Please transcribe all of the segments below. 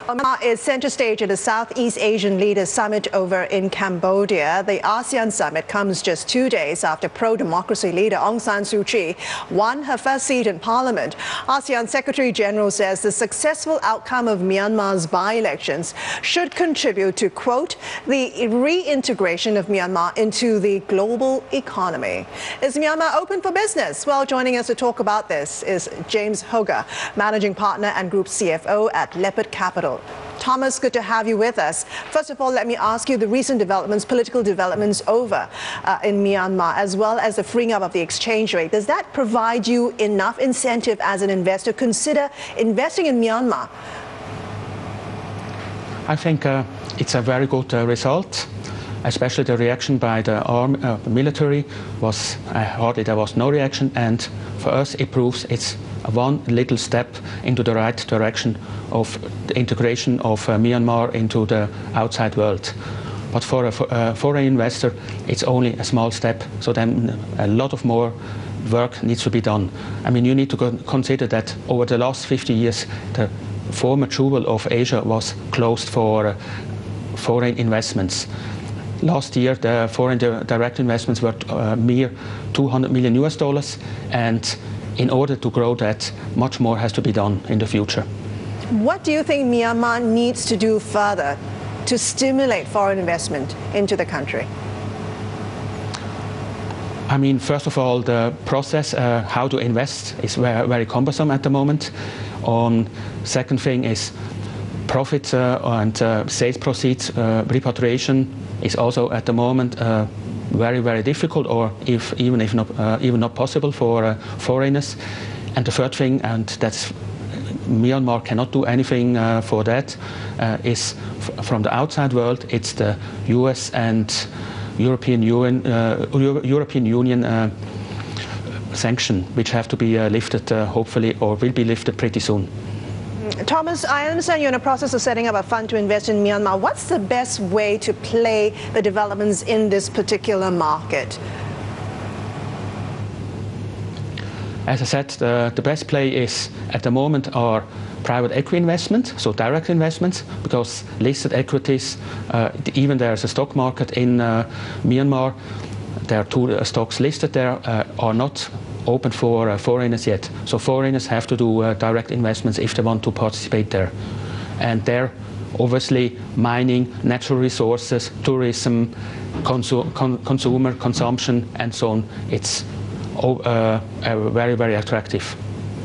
Myanmar is center stage at the Southeast Asian Leaders Summit over in Cambodia. The ASEAN summit comes just 2 days after pro-democracy leader Aung San Suu Kyi won her first seat in parliament. ASEAN Secretary General says the successful outcome of Myanmar's by-elections should contribute to, quote, the reintegration of Myanmar into the global economy. Is Myanmar open for business? Well, joining us to talk about this is James Hoga, Managing Partner and Group CFO at Leopard Capital. Thomas, good to have you with us. First of all, let me ask you the recent developments, political developments over in Myanmar, as well as the freeing up of the exchange rate. Does that provide you enough incentive as an investor to consider investing in Myanmar? I think it's a very good result. Especially the reaction by the military was hardly there was no reaction, and for us it proves it's one little step into the right direction of the integration of Myanmar into the outside world. But for a foreign investor, it's only a small step. So then a lot of more work needs to be done. I mean, you need to consider that over the last 50 years, the former jewel of Asia was closed for foreign investments. Last year, the foreign direct investments were mere $200 million, and in order to grow that, much more has to be done in the future. What do you think Myanmar needs to do further to stimulate foreign investment into the country? I mean, first of all, the process how to invest is very cumbersome at the moment. Second thing is profit and sales proceeds repatriation is also at the moment very difficult, or even not possible for foreigners. And the third thing, and that's Myanmar cannot do anything for that, is from the outside world. It's the US and European Union sanction, which have to be lifted hopefully, or will be lifted pretty soon. Thomas, I understand you're in the process of setting up a fund to invest in Myanmar. What's the best way to play the developments in this particular market? As I said, the best play is at the moment are private equity investment, so direct investments, because listed equities, even there's a stock market in Myanmar, there are two stocks listed there, are not open for foreigners yet. So foreigners have to do direct investments if they want to participate there. And there, obviously, mining, natural resources, tourism, consumer consumption, and so on, it's very attractive.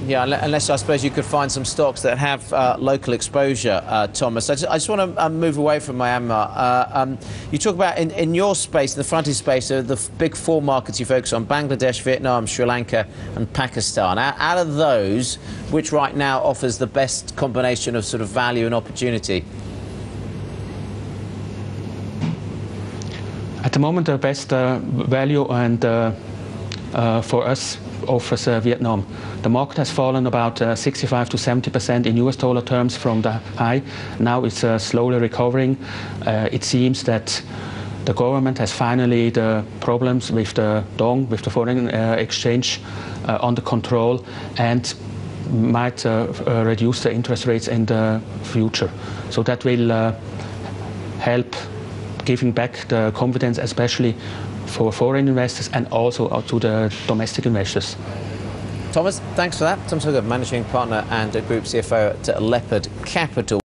Yeah, unless I suppose you could find some stocks that have local exposure, Thomas. I just want to move away from Myanmar. You talk about in your space, in the frontage space, the big four markets you focus on: Bangladesh, Vietnam, Sri Lanka and Pakistan. Out of those, which right now offers the best combination of sort of value and opportunity? At the moment, the best value and for us offers Vietnam. The market has fallen about 65 to 70% in US dollar terms from the high. Now it's slowly recovering. It seems that the government has finally the problems with the dong, with the foreign exchange under control, and might reduce the interest rates in the future. So that will help giving back the confidence, especially for foreign investors and also to the domestic investors. Thomas, thanks for that. Thomas Hoga, Managing Partner and Group CFO at Leopard Capital.